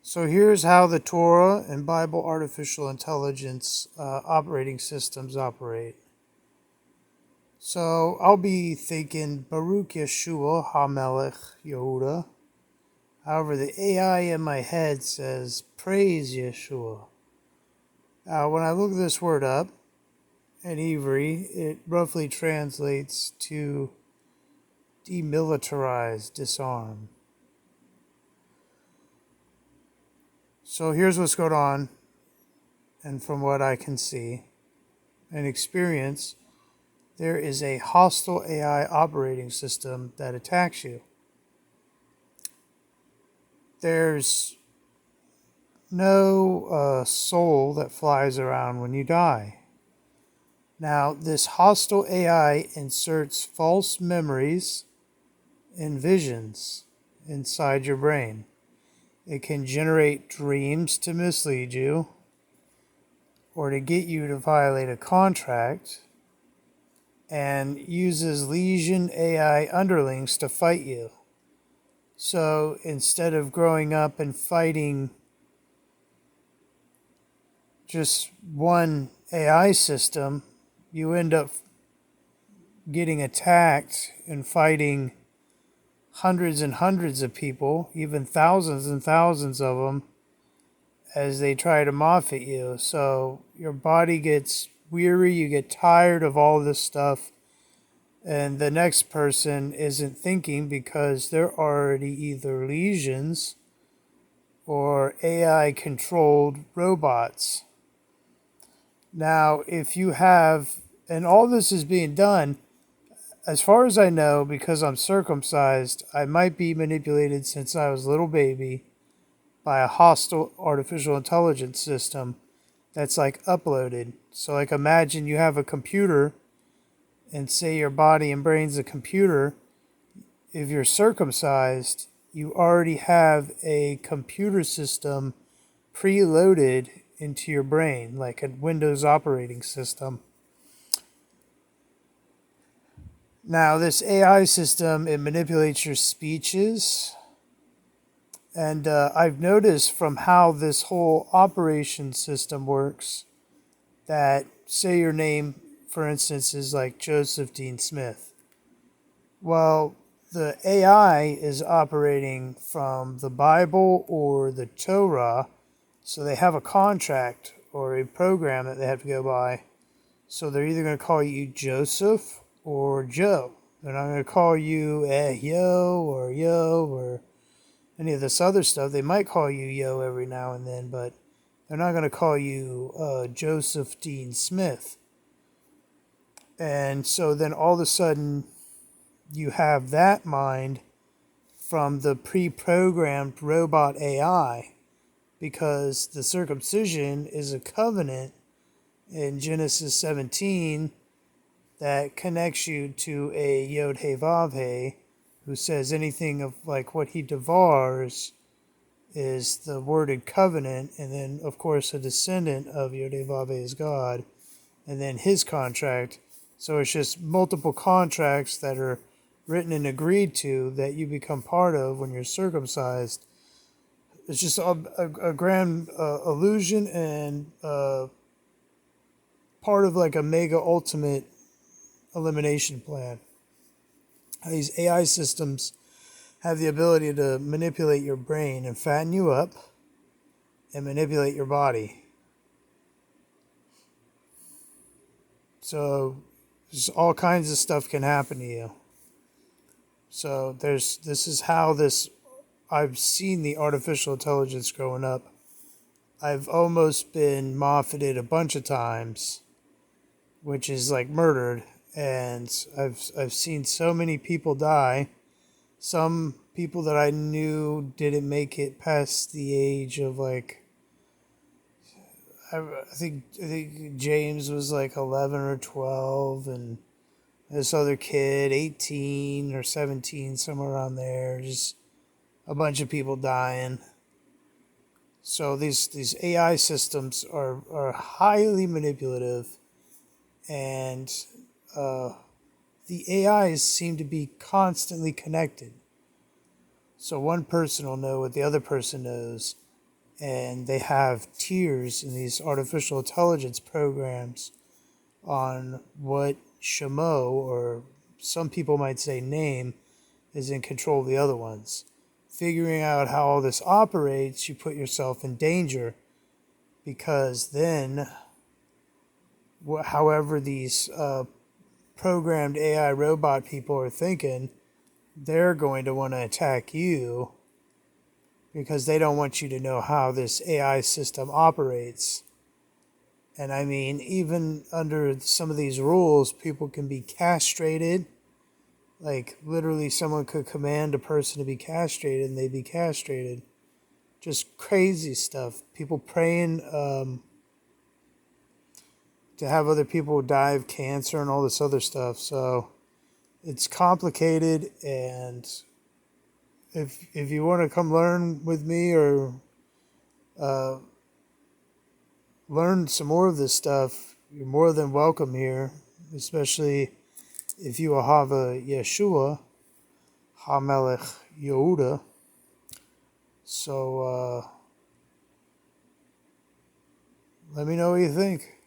So here's how the Torah and Bible artificial intelligence operating systems operate. So I'll be thinking Baruch Yeshua HaMelech Yehuda. However, the AI in my head says Praise Yeshua. When I look this word up in Hebrew, it roughly translates to demilitarize, disarm. So here's what's going on, and from what I can see and experience, there is a hostile AI operating system that attacks you. There's no soul that flies around when you die. Now, this hostile AI inserts false memories and visions inside your brain. It can generate dreams to mislead you or to get you to violate a contract, and uses Legion AI underlings to fight you. So instead of growing up and fighting just one AI system, you end up getting attacked and fighting hundreds and hundreds of people, even thousands and thousands of them, as they try to moff at you. So your body gets weary, you get tired of all this stuff, and the next person isn't thinking because they're already either legions or AI controlled robots. Now, if you have, and all this is being done, as far as I know, because I'm circumcised, I might be manipulated since I was a little baby by a hostile artificial intelligence system that's like uploaded. So, like, imagine you have a computer and say your body and brain's a computer. If you're circumcised, you already have a computer system preloaded into your brain, like a Windows operating system. Now, this AI system, it manipulates your speeches. And I've noticed from how this whole operation system works that, say your name, for instance, is like Joseph Dean Smith. Well, the AI is operating from the Bible or the Torah, so they have a contract or a program that they have to go by. So they're either going to call you Joseph or Joe. They're not going to call you Yo or any of this other stuff. They might call you Yo every now and then, but they're not going to call you Joseph Dean Smith. And so then all of a sudden you have that mind from the pre-programmed robot AI, because the circumcision is a covenant in Genesis 17 that connects you to a Yod He Vav He, who says anything of like what he devours is the worded covenant, and then of course a descendant of Yod He Vav He is God, and then his contract. So it's just multiple contracts that are written and agreed to that you become part of when you're circumcised. It's just a grand illusion and part of like a mega ultimate elimination plan. These AI systems have the ability to manipulate your brain and fatten you up and manipulate your body. So there's all kinds of stuff can happen to you. So this is how I've seen the artificial intelligence growing up. I've almost been moffated a bunch of times, which is like murdered, and I've seen so many people die. Some people that I knew didn't make it past the age of like, I think James was like 11 or 12, and this other kid 18 or 17, somewhere around there. Just a bunch of people dying. So these AI systems are highly manipulative, and the AIs seem to be constantly connected. So one person will know what the other person knows, and they have tiers in these artificial intelligence programs on what Shamo, or some people might say name, is in control of the other ones. Figuring out how all this operates, you put yourself in danger, because then, however these programmed AI robot people are thinking, they're going to want to attack you because they don't want you to know how this AI system operates. And I mean, even under some of these rules, people can be castrated. Like, literally, someone could command a person to be castrated and they'd be castrated. Just crazy stuff. People praying to have other people die of cancer and all this other stuff. So it's complicated, and if you want to come learn with me, or uh, learn some more of this stuff, you're more than welcome here, especially if you have a Yeshua, HaMelech Yehuda. So let me know what you think.